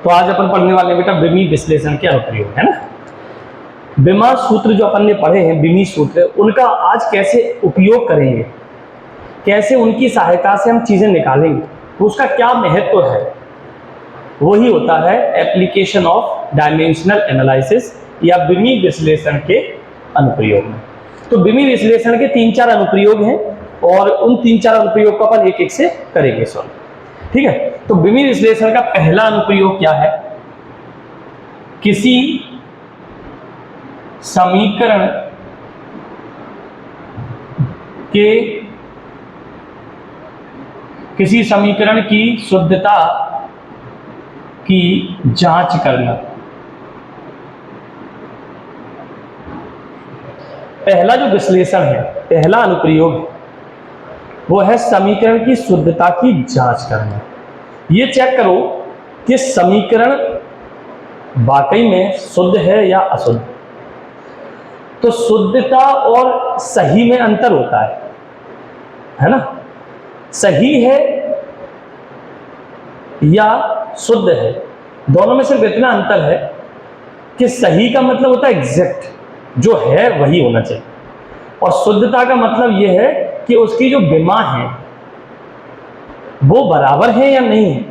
तो आज अपन पढ़ने वाले हैं बेटा विमीय विश्लेषण के अनुप्रयोग, है ना। विमा सूत्र जो अपन ने पढ़े हैं, विमीय सूत्र, उनका आज कैसे उपयोग करेंगे, कैसे उनकी सहायता से हम चीजें निकालेंगे, तो उसका क्या महत्व है, वही होता है एप्लीकेशन ऑफ डायमेंशनल एनालिसिस या विमीय विश्लेषण के अनुप्रयोग में। तो विमीय विश्लेषण के 3-4 अनुप्रयोग हैं और उन 3-4 अनुप्रयोग को अपन एक एक से करेंगे सॉल्व, ठीक है। तो विमीय विश्लेषण का पहला अनुप्रयोग क्या है, किसी समीकरण की शुद्धता की जांच करना। पहला जो विश्लेषण है, पहला अनुप्रयोग है, वो है समीकरण की शुद्धता की जांच करना। ये चेक करो कि समीकरण वाकई में शुद्ध है या अशुद्ध। तो शुद्धता और सही में अंतर होता है ना। सही है या शुद्ध है, दोनों में सिर्फ इतना अंतर है कि सही का मतलब होता है एग्जैक्ट, जो है वही होना चाहिए, और शुद्धता का मतलब यह है कि उसकी जो विमा है वो बराबर है या नहीं है।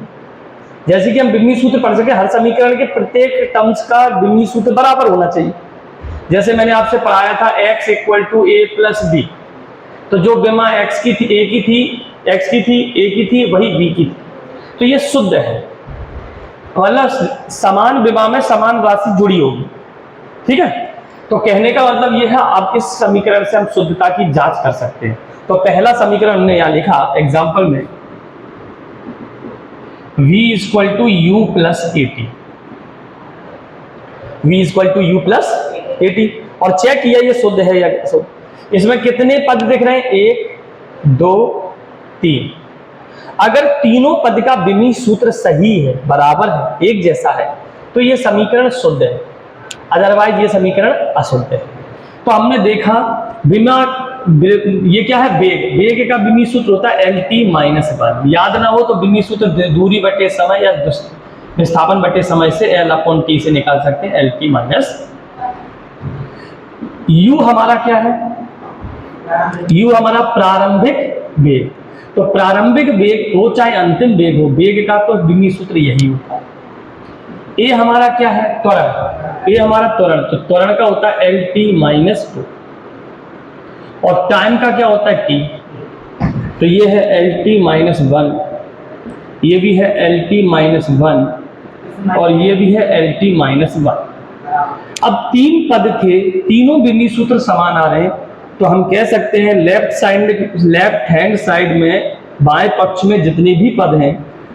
जैसे कि हम विमीय सूत्र पढ़ सके, हर समीकरण के प्रत्येक टर्म्स का विमीय सूत्र बराबर होना चाहिए। जैसे मैंने आपसे पढ़ाया था x = a + b, तो जो विमा x की थी, a की थी, x की थी, a की थी, वही b की थी, तो ये शुद्ध है, मतलब समान विमा में समान राशि जुड़ी होगी, ठीक है। तो कहने का मतलब यह है आप इस समीकरण से हम शुद्धता की जांच कर सकते हैं। तो पहला समीकरण हमने यहां लिखा एग्जांपल में, v = u + at, v = u + at, और चेक किया ये शुद्ध है या अशुद्ध। इसमें कितने पद दिख रहे हैं, 1 2 3। अगर तीनों पद का विमीय सूत्र सही है, बराबर है, एक जैसा है, तो ये समीकरण शुद्ध है, अदरवाइज ये समीकरण अशुद्ध है। तो हमने देखा विमा, ये क्या है, वेग, वेग का विमीय सूत्र होता है LT-1। याद ना हो तो विमीय सूत्र दूरी बटे समय या विस्थापन बटे समय से L/T से निकाल सकते हैं, LT-। U हमारा क्या है, U हमारा प्रारंभिक वेग। तो प्रारंभिक वेग हो चाहे अंतिम वेग हो, वेग का तो विमीय सूत्र यही होता है। ए हमारा क्या है, त्वरण, ए हमारा त्वरण, तो त्वरण का होता है LT-2, और टाइम का क्या होता है t, तो ये है LT-1, ये भी है LT-1, और ये भी है LT-1। अब 3 पद थे, तीनों विमीय सूत्र समान आ रहे हैं, तो हम कह सकते हैं लेफ्ट हैंड साइड में, बाएं पक्ष में जितने भी पद हैं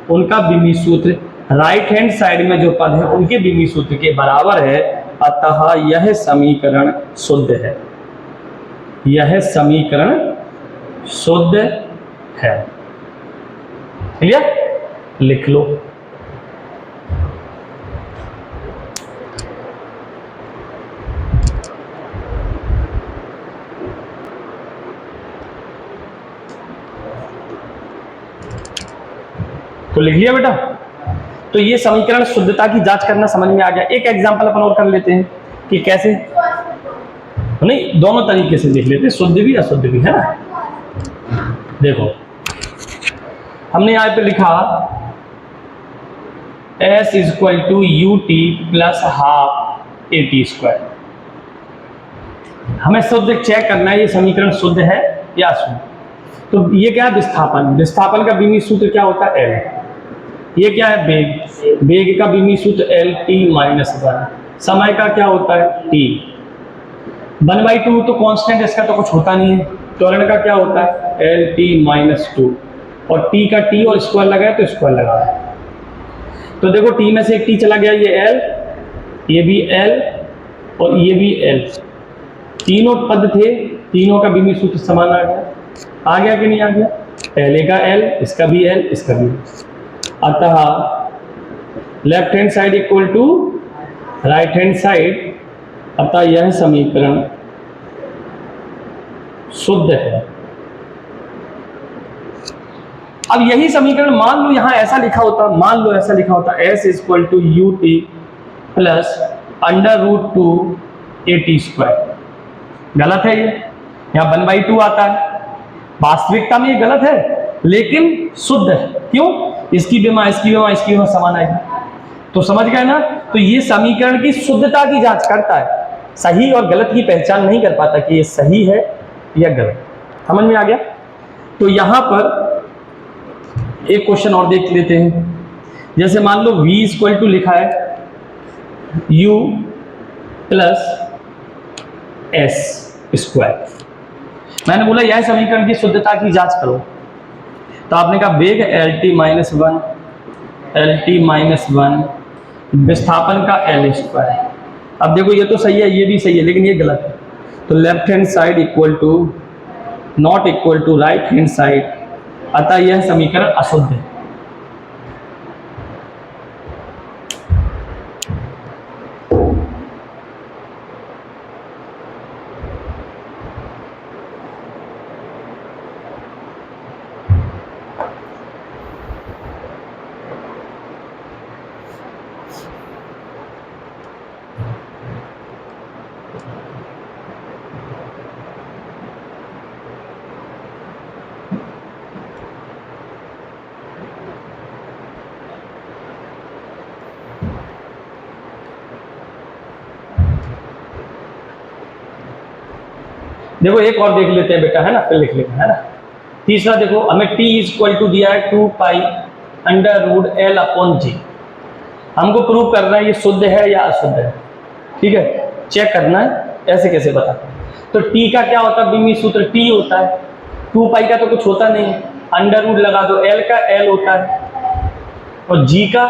उनका विमीय सूत्र राइट हैंड साइड में जो पद हैं उनके विमीय सूत्र के बराबर है, अतः यह समीकरण शुद्ध है, यह समीकरण शुद्ध है। क्लियर, लिख लो। तो लिख लिया बेटा। तो ये समीकरण शुद्धता की जांच करना समझ में आ गया। एक एग्जांपल अपन और कर लेते हैं कि कैसे, नहीं दोनों तरीके से देख लेते हैं, शुद्ध भी अशुद्ध भी, है ना। देखो हमने यहाँ पे लिखा S = ut + ½ at²। हमें शुद्ध चेक करना है, ये समीकरण शुद्ध है या अशुद्ध। तो ये क्या है, विस्थापन, विस्थापन का विमीय सूत्र क्या होता है, L। ये क्या है, वेग, वेग का विमीय सूत्र LT-1। समय का क्या होता है, T। 1/2 तो कांस्टेंट, इसका तो कुछ होता नहीं है। त्वरण का क्या होता है, LT-2, और T का T और स्क्वायर लगाए तो स्क्वायर लगा। तो देखो T में से एक T चला गया, ये L, ये भी L और ये भी L। तीनों पद थे, तीनों का विमीय सूत्र समान आ गया कि नहीं आ गया। पहले का L, इसका भी L, इसका भी। अतः left hand side equal to right hand side, अतः यह समीकरण शुद्ध है। अब यही समीकरण मान लो यहाँ ऐसा लिखा होता, मान लो ऐसा लिखा होता s equal to u t plus √2 at²। गलत है ये, यहाँ 1/2 आता है, वास्तविकता में ये गलत है लेकिन शुद्ध है। क्यों? इसकी विमा इसकी विमा इसकी विमा समान आएगी। तो समझ गए ना? तो ये समीकरण की शुद्धता की जांच करता है, सही और गलत की पहचान नहीं कर पाता कि ये सही है या गलत। समझ में आ गया? तो यहां पर एक क्वेश्चन और देख लेते हैं। जैसे मान लो v इक्वल टू लिखा है u प्लस s²। मैंने बोला यह समीकरण की शुद्धता की जांच करो, तो आपने कहा वेग LT-1 विस्थापन का L²। अब देखो ये तो सही है, ये भी सही है, लेकिन ये गलत है। तो left hand side equal to not equal to right hand side, अतः यह समीकरण अशुद्ध है। देखो एक और देख लेते हैं बेटा, है ना, फिर लिख लेते हैं, है ना। तीसरा देखो, हमें t इक्वल टू दिया है 2π√L/g। हमको प्रूव करना है ये शुद्ध है या अशुद्ध है। ठीक है, चेक करना है ऐसे कैसे बता। तो t का क्या होता है, बिंबी सूत्र t होता है, 2π का तो कुछ होता नहीं, अंडर रूट लगा दो, L का L होता है, और g का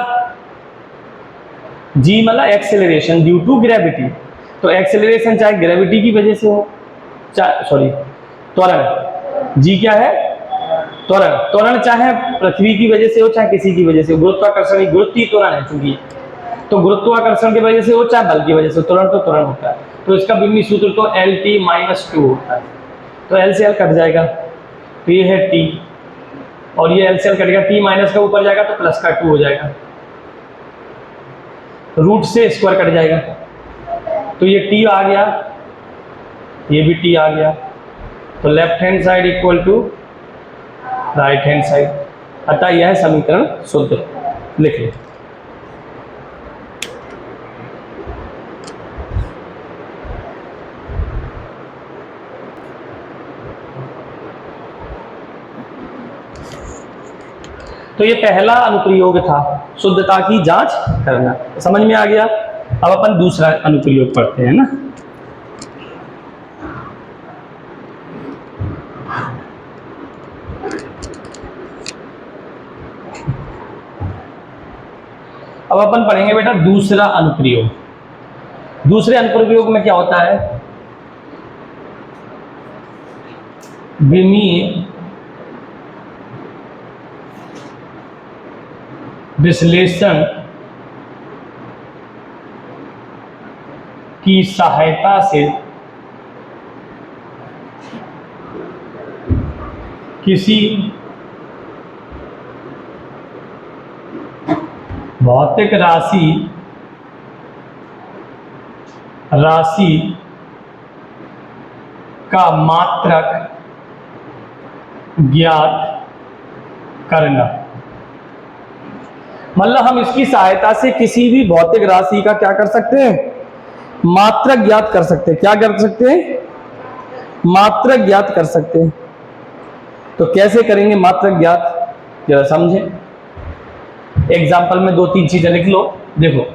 g मतलब एक्सेलरेशन ड्यू टू ग्रेविटी। तो एक्सेलरेशन चाहे ग्रेविटी की वजह से हो, त्वरण, जी क्या है, त्वरण चाहे पृथ्वी की वजह से हो चाहे किसी की वजह से, गुरुत्वाकर्षण गुरुत्वीय त्वरण है चूंकि, तो गुरुत्वाकर्षण की वजह से हो चाहे बल की वजह से, त्वरण तो त्वरण होता है। तो इसका बिंबी सूत्र तो LT-2 होता है। तो L से L कट जाएगा, तो ये है T, और ये L से L कटेगा, T माइनस का ऊपर जाएगा तो प्लस का 2 हो जाएगा, रूट से स्क्वायर कट जाएगा, तो ये T आ गया, ये भी T आ गया। तो left hand side equal to right hand side, अतः यह समीकरण शुद्ध है। लिख ले। तो ये पहला अनुप्रयोग था, शुद्धता की जांच करना, समझ में आ गया। अब अपन दूसरा अनुप्रयोग पढ़ते हैं ना। अब अपन पढ़ेंगे बेटा दूसरा अनुप्रयोग। दूसरे अनुप्रयोग में क्या होता है, विमीय विश्लेषण की सहायता से किसी भौतिक राशि का मात्रक ज्ञात करना। मतलब हम इसकी सहायता से किसी भी भौतिक राशि का क्या कर सकते हैं, मात्रक ज्ञात कर सकते हैं। क्या कर सकते हैं, मात्रक ज्ञात कर सकते हैं। तो कैसे करेंगे मात्रक ज्ञात, जरा समझें। एग्जाम्पल में 2-3 चीजें लिख लो। देखो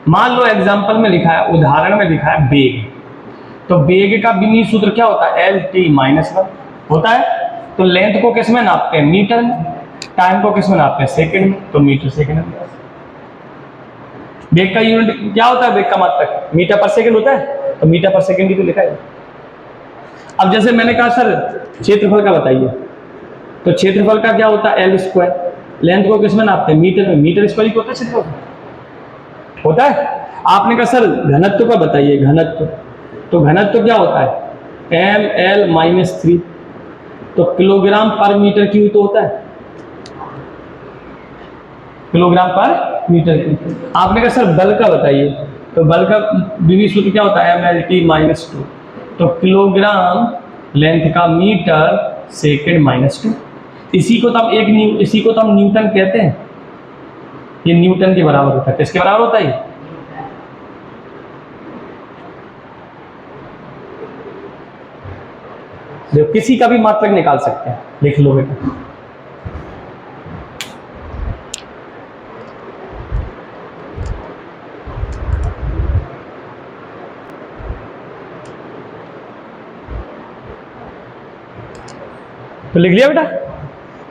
मान लो एग्जाम्पल में लिखा है, उदाहरण में लिखा है वेग, तो वेग का बिंबी सूत्र क्या होता है, LT-1 होता है। तो लेंथ को किस में नापते हैं, मीटर में, टाइम को किस में नापते हैं, सेकंड में, तो मीटर सेकंड में। वेग का यूनिट क्या होता है, वेग का मात्रक मीटर पर सेकंड होता है, तो मीटर पर सेकंड ही तो लिखा है। अब जैसे मैंने कहा सर क्षेत्रफल का बताइए, तो क्षेत्रफल का क्या होता है, L²। लेंथ को किस में नापते हैं, मीटर में, मीटर स्क्वायर ही होता है क्षेत्रफल होता है। आपने कहा सर घनत्व का बताइए, घनत्व, तो घनत्व क्या होता है, ml-3, तो किलोग्राम पर मीटर क्यूब तो होता है। किलोग्राम पर मीटर क्यूब। आपने कहा सर बल का बताइए, तो बल का विमी सूत्र क्या होता है, mLT-2। तो किलोग्राम लेंथ का मीटर सेकंड -2। इसी को तो हम न्यूटन कहते हैं। ये न्यूटन के बराबर होता है। किसके बराबर होता है? देखो किसी का भी मात्रक निकाल सकते हैं, लिख लो बेटा। तो लिख लिया बेटा।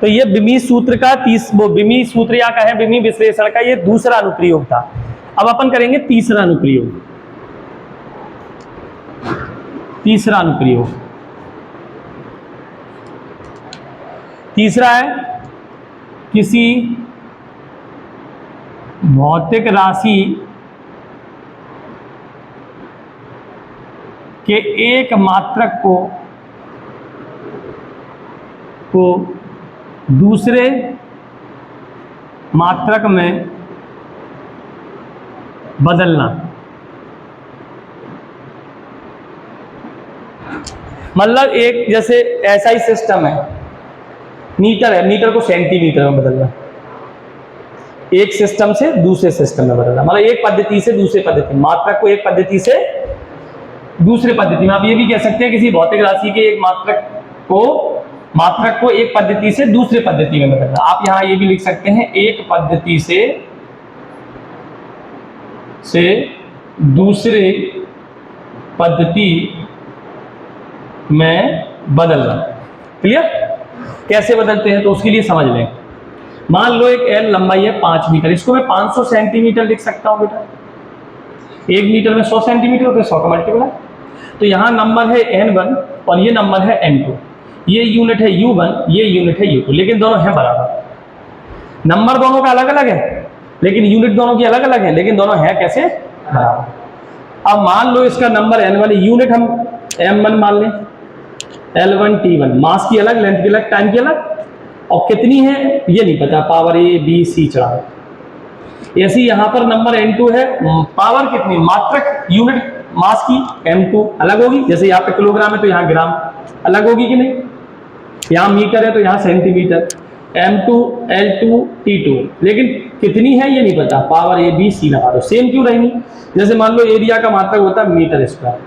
तो ये विमी सूत्र का विमी सूत्र या कहें विमी विश्लेषण का ये दूसरा अनुप्रयोग था। अब अपन करेंगे तीसरा अनुप्रयोग। तीसरा है किसी भौतिक राशि के एक मात्रक को दूसरे मात्रक में बदलना। मतलब एक जैसे ऐसा ही सिस्टम है, मीटर है, मीटर को सेंटीमीटर में बदलना, एक सिस्टम से दूसरे सिस्टम में बदलना। मतलब एक पद्धति से दूसरे पद्धति, मात्रक को एक पद्धति से दूसरे पद्धति में। आप ये भी कह सकते हैं किसी भौतिक राशि के एक मात्रक को एक पद्धति से दूसरे पद्धति में बदलना। आप यहां ये भी लिख सकते हैं एक पद्धति से दूसरे पद्धति में बदलना। क्लियर? कैसे बदलते हैं तो उसके लिए समझ लें। मान लो एक एल लंबाई है 5 मीटर, इसको मैं 500 सेंटीमीटर लिख सकता हूं बेटा। 1 मीटर में 100 सेंटीमीटर होते हैं, 100 का मल्टीप्लाई। तो यहां नंबर है n1 और ये नंबर है n2। ये यूनिट है u1, ये यूनिट है u2, लेकिन दोनों हैं बराबर। नंबर दोनों का अलग अलग है, लेकिन यूनिट दोनों की अलग अलग है, लेकिन दोनों हैं कैसे? बराबर। अब मान लो इसका नंबर n वाली यूनिट हम m1 मान लें, L1 T1, मास की अलग, लेंथ की अलग, टाइम की अलग, और कितनी है ये नहीं पता, पावर A B C चढ़ा। ऐसे यहां पर नंबर n2 है, पावर कितनी, मात्रक यूनिट मास की m2 अलग होगी। जैसे यहाँ पे किलोग्राम है तो यहाँ ग्राम अलग होगी कि नहीं, यहाँ मीटर है तो यहाँ सेंटीमीटर। m2 L2 T2, लेकिन कितनी है ये नहीं पता, पावर A B C लगा दो, सेम क्यों रहेंगी। जैसे मान लो एरिया का मात्रक होता है मीटर स्क्वायर,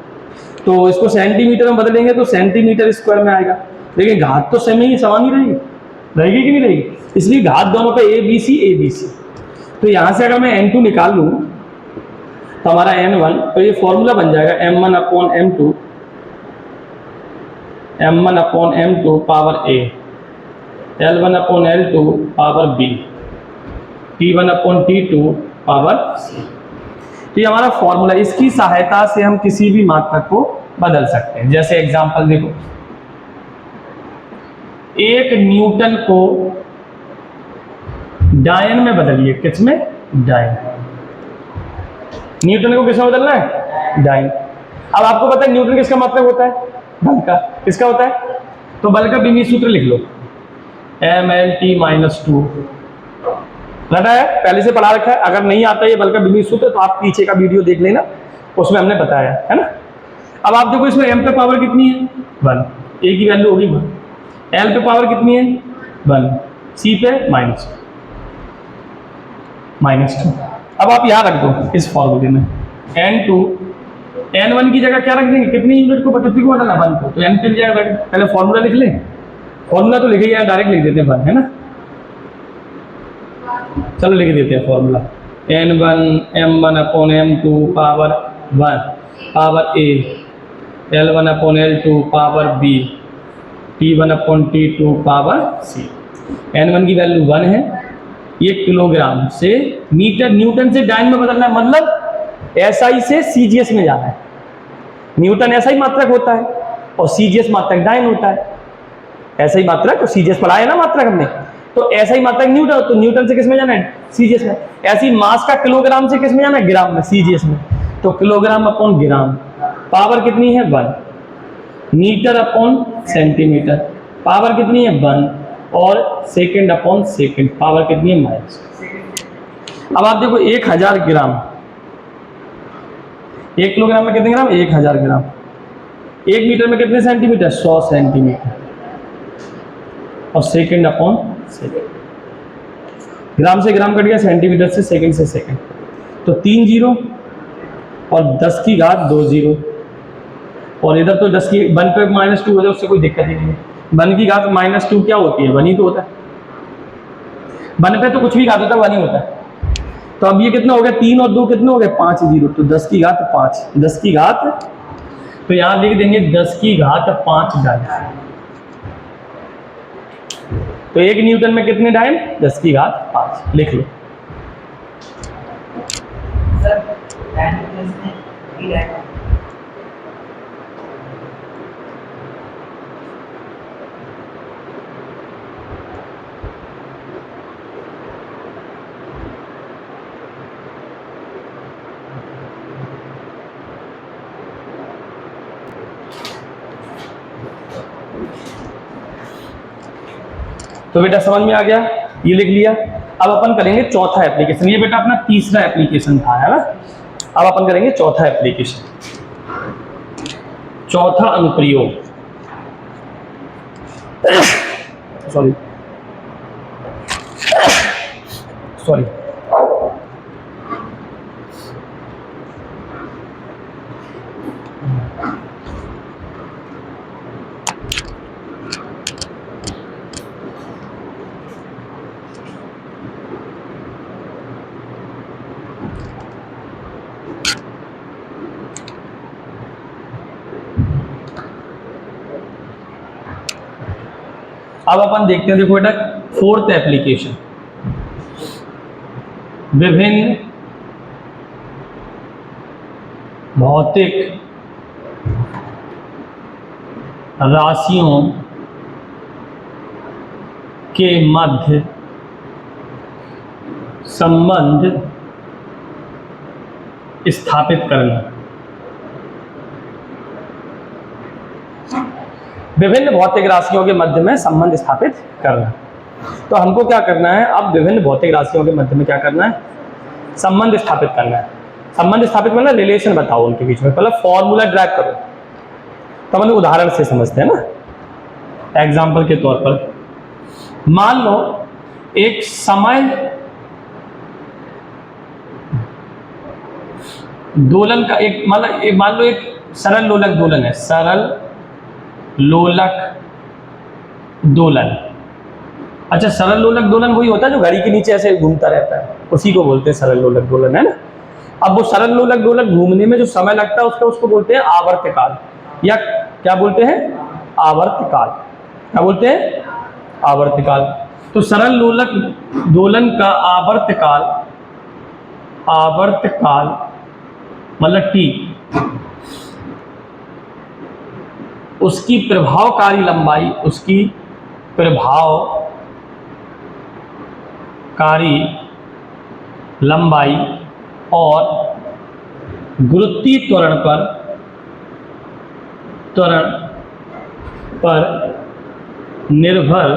तो इसको सेंटीमीटर में बदलेंगे तो सेंटीमीटर स्क्वायर में आएगा, लेकिन घात तो सेम ही समान ही रहेगी कि नहीं रहेगी। इसलिए घात दोनों पे A B C। तो यहाँ से अगर मैं n2 निकाल लूँ तो हमारा n1, तो ये फॉर्मूला बन जाएगा m1/m2 power A, L1/L2 power B, T1/T2 power C। तो ये हमारा फॉर्मूला, इसकी सहायता से हम किसी भी मात्रक को बदल सकते हैं। जैसे एग्जांपल देखो, 1 न्यूटन को डायन में बदलिए। किसमें? डायन। न्यूटन को किसमें बदलना है? डायन। अब आपको पता है न्यूटन किसका मात्रक होता है? बल का। किसका होता है? तो बल का विमी सूत्र लिख लो, mLT-2। रटा है, पहले से पढ़ा रखा है। अगर नहीं आता ये बल का विमी सूत्र तो आप पीछे का वीडियो देख लेना, उसमें हमने बताया है ना। अब आप देखो इसमें m पे पावर कितनी है? 1, a की वैल्यू होगी 1। l पे पावर कितनी है? 1, c पे -2। अब आप यहाँ रख दो इस फॉर्मूले में, n1 की जगह क्या रख देंगे, कितनी यूनिट को पद्धति को बदलना, 1 को, तो n के लिए पहले फॉर्मूला लिख लें। फॉर्मूला तो लिखे, यहाँ डायरेक्ट लिख देते हैं 1, है ना। चलो लिख देते हैं formula, n1 m1/m2 power 1 power A, L1/L2 power B, T1/T2 power C। n1 की वैल्यू 1 है, ये किलोग्राम से मीटर, न्यूटन से डायन में बदलना है, मतलब SI से CGS में जाना है। न्यूटन SI मात्रक होता है और CGS मात्रक डायन होता है। SI मात्रक और CGS पढ़ा है ना मात्रक हमने, तो SI मात्रक न्यूटन, तो न्यूटन से किस में जाना है? CGS में। ऐसी मास का किलोग्राम से किस में जाना है? ग्राम में, CGS में। तो किलोग्राम/ग्राम, पावर कितनी है? 1, मीटर/सेंटीमीटर, पावर कितनी है? 1, और सेकंड/सेकंड, पावर कितनी है? -। अब आप देखो 1000 ग्राम, 1 किलोग्राम में कितने ग्राम? 1000 ग्राम। 1 मीटर में कितने सेंटीमीटर? 100 सेंटीमीटर। और सेकंड अपॉन सेकंड, ग्राम से ग्राम कट गया, सेंटीमीटर से सेकंड से सेकंड, तो 3 जीरो और 10 की घात 2 जीरो, और इधर तो 10 की 1 पे -2 हो जाए उससे कोई दिक्कत ही नहीं है। 1 की घात -2 क्या होती है? 1 ही तो होता है। 1 पे तो कुछ भी घात होता है, 1 ही होता है। तो अब ये कितना हो गया? 3 और 2 कितने हो गए? 5 जीरो, तो 10 की घात 5, 10 की घात, तो यहां लिख देंगे 10 की घात 5 डायल। तो 1 न्यूटन में कितने डायल? 10 की घात 5, लिख लो। तो बेटा समझ में आ गया, ये लिख लिया। अब अपन करेंगे चौथा एप्लीकेशन। ये बेटा अपना तीसरा एप्लीकेशन था, है ना। अब अपन करेंगे चौथा एप्लीकेशन, चौथा अनुप्रयोग। सॉरी सॉरी अब अपन देखते हैं, देखो बेटा फोर्थ एप्लीकेशन, विभिन्न भौतिक राशियों के मध्य संबंध स्थापित करना। विभिन्न भौतिक राशियों के मध्य में संबंध स्थापित करना। तो हमको क्या करना है? अब विभिन्न भौतिक राशियों के मध्य में क्या करना है? संबंध स्थापित करना है। संबंध स्थापित करना, रिलेशन बताओ उनके बीच में, पहले फॉर्मूला ड्राइव करो। तो हम उदाहरण से समझते हैं ना। एग्जाम्पल के तौर पर मान लो एक समय दोलन का एक मान लो एक सरल लोलक दोलन है, सरल लोलक दोलन। अच्छा, सरल लोलक दोलन वही होता है जो घड़ी के नीचे ऐसे घूमता रहता है, उसी को बोलते हैं सरल लोलक दोलन, है ना। अब वो सरल लोलक दोलन घूमने में जो समय लगता है उसको बोलते हैं आवर्तकाल, या क्या बोलते हैं? आवर्तकाल। क्या बोलते हैं? आवर्तकाल। तो सरल लोलक दोलन का आवर्तकाल मतलब टी, उसकी प्रभावकारी लंबाई और गुरुत्वीय त्वरण पर निर्भर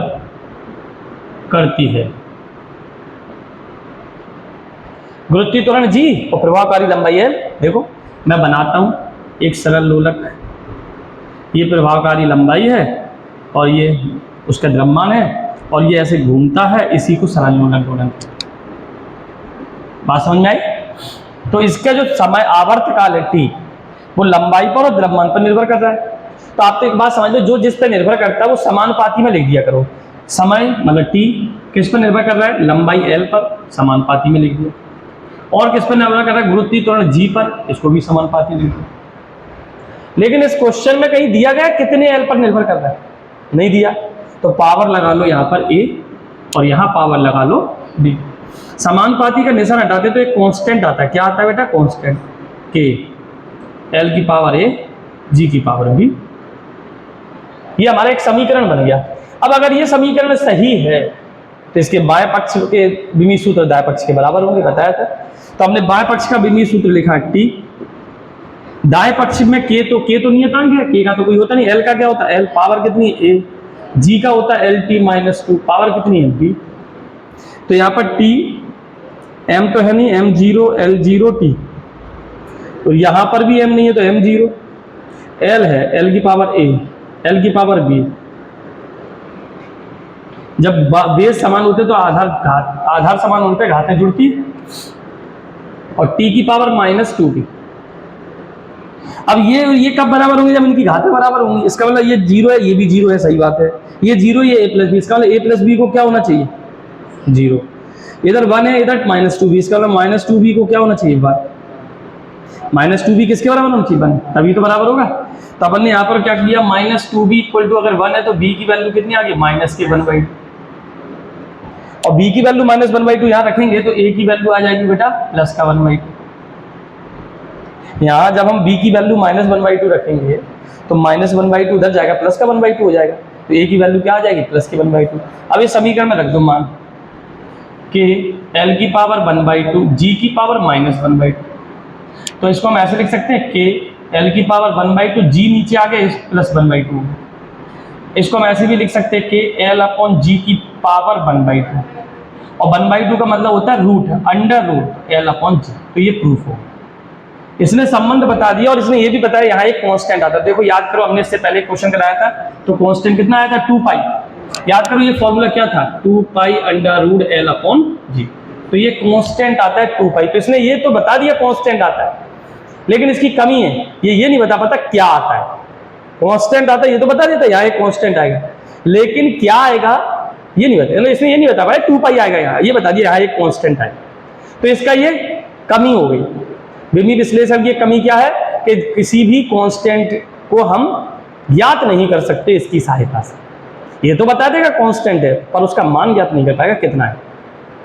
करती है। गुरुत्वीय त्वरण जी और प्रभावकारी लंबाई है। देखो मैं बनाता हूं एक सरल लोलक, ये प्रभावकारी लंबाई है और ये उसका द्रव्यमान है, और ये ऐसे घूमता है, इसी को सरल लोलक दोलन। बात समझ में आई? तो इसका जो समय आवर्तकाल है टी, वो लंबाई पर और द्रव्यमान पर निर्भर कर रहा है। तो आप तो एक बात समझ लो, जो जिस पर निर्भर करता है वो समानुपाती में लिख दिया करो। समय मतलब टी किस पर निर्भर कर रहा है? लंबाई एल पर, समानुपाती में लिख दिया। और किस पर निर्भर कर रहा है? गुरुत्वीय त्वरण जी पर, इसको भी समानुपाती लिख दिया। लेकिन इस क्वेश्चन में कहीं दिया गया कितने एल पर निर्भर कर रहा है? नहीं दिया। तो पावर लगा लो यहाँ पर ए और यहाँ पावर लगा लो बी। समानुपाती का निशान हटाते तो एक कांस्टेंट आता है। क्या आता है बेटा? कांस्टेंट के, एल की पावर ए, जी की पावर बी। ये हमारा एक समीकरण बन गया। अब अगर ये समीकरण सही है तो इसके बाएं पक्ष के विमीय सूत्र दाएं पक्ष के बराबर होंगे, बताया था। तो हमने बाएं पक्ष का विमीय सूत्र लिखा टी, दाएं पक्ष में के तो नियतांक है, के का तो कोई होता नहीं। एल का क्या होता है? एल पावर कितनी? ए। जी का होता है एल टी -2, पावर कितनी है? बी। तो यहाँ पर टी m तो है नहीं, m0 L0 t, तो यहां पर भी m नहीं है तो m0, l है l की पावर a, l की पावर b। जब बेस समान होते तो आधार समान होने पे घातें जुड़ती, और t की पावर -2t। अब ये कब बराबर होंगे? जब इनकी घातें बराबर होंगी। इसका मतलब ये 0 है, ये भी 0 है, सही बात है, ये 0, ये a प्लस बी, इसका मतलब a प्लस बी को क्या होना चाहिए? 0। इधर 1 है, इधर -2b, इसका मतलब -2b को क्या होना चाहिए? 1। -2b किसके बराबर होना चाहिए? 1, तभी तो बराबर होगा। तो अपन ने यहाँ पर क्या किया, -2b इक्वल टू अगर 1 है तो b की वैल्यू कितनी आ गई? -1/2। और b की वैल्यू -1/2 यहाँ रखेंगे तो a की वैल्यू आ जाएगी बेटा +1/2। यहाँ जब हम b की वैल्यू -1/2 रखेंगे तो -1/2 उधर जाएगा, +1/2 हो जाएगा, तो a की वैल्यू क्या आ जाएगी? +1/2। अब इस समीकरण में रख दो मान कि l की पावर 1/2 g की पावर -1/2, तो इसको हम ऐसे लिख सकते हैं कि l की पावर 1/2, g नीचे आ गए +1/2। इसको हम ऐसे भी लिख सकते हैं कि l/g की पावर 1/2, और 1/2 का मतलब होता है रूट, √l/g, तो ये प्रूफ हो। इसने संबंध बता दिया और इसने ये भी बताया यहाँ एक कांस्टेंट आता है। देखो याद करो, हमने इससे पहले क्वेश्चन कराया था, तो कांस्टेंट कितना आया था? 2π। याद करो ये फॉर्मूला क्या था? 2π √l/g, तो ये कांस्टेंट आता है 2π। तो इसने ये तो बता दिया कांस्टेंट आता है, लेकिन इसकी कमी है, ये नहीं बता पाता क्या आता है। कांस्टेंट आता है ये तो बता देता, यहाँ एक कांस्टेंट आएगा, लेकिन क्या आएगा ये नहीं बता, इसने ये नहीं बता पाया 2π आएगा, यहाँ ये बता दिया यहाँ एक कांस्टेंट आएगा, तो इसका ये कमी हो गई। विमीय विश्लेषण की कमी क्या है कि किसी भी कांस्टेंट को हम ज्ञात नहीं कर सकते इसकी सहायता से। ये तो बता देगा कांस्टेंट है, पर उसका मान ज्ञात नहीं कर पाएगा कितना है।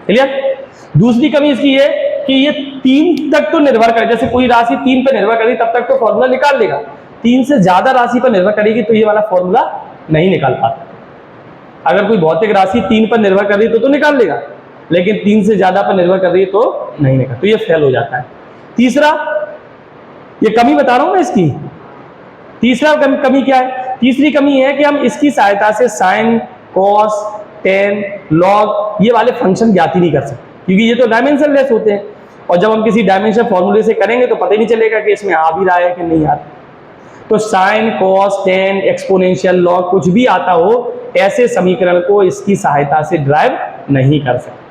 क्लियर? दूसरी कमी इसकी है कि ये 3 तक तो निर्भर करे, जैसे कोई राशि 3 पर निर्भर करेगी तब तक तो फॉर्मूला निकाल लेगा, 3 से ज्यादा राशि पर निर्भर करेगी तो ये वाला फॉर्मूला नहीं निकाल पाता। अगर कोई भौतिक राशि 3 पर निर्भर कर रही तो निकाल लेगा, लेकिन 3 से ज्यादा पर निर्भर कर रही है तो नहीं निकाल, तो ये फेल हो जाता है। तीसरा, ये कमी बता रहा हूं मैं इसकी, तीसरा कमी क्या है? तीसरी कमी है कि हम इसकी सहायता से साइन, कॉस, टेन, लॉग ये वाले फंक्शन ज्ञात ही नहीं कर सकते, क्योंकि ये तो डायमेंशनलेस होते हैं, और जब हम किसी डायमेंशन फॉर्मूले से करेंगे तो पता ही नहीं चलेगा कि इसमें आ भी रहा है कि नहीं आ रहा। तो sine, cos, tan, exponential, log कुछ भी आता हो, ऐसे समीकरण को इसकी सहायता से ड्राइव नहीं कर सकते।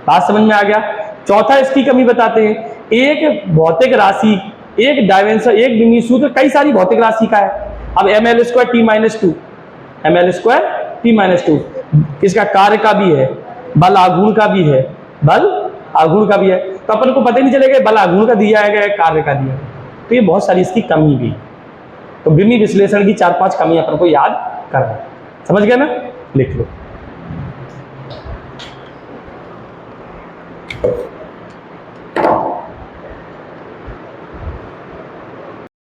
बात समझ में आ गया? चौथा इसकी कमी बताते हैं, एक भौतिक राशि, एक डायमेंशन, एक विमीय सूत्र कई सारी भौतिक राशि का है। अब ml² t-2, ml² t-2 इसका कार्य का भी है, बल आघूर्ण का भी है, बल आघूर्ण का भी है, तो अपन को पता ही नहीं चलेगा बल आघूर्ण का दिया है कार्य का दिया है, तो ये बहुत सारी इसकी कमी भी। तो विमीय विश्लेषण की 4-5 कमी अपन को याद करना है। समझ गया ना? लिख लो।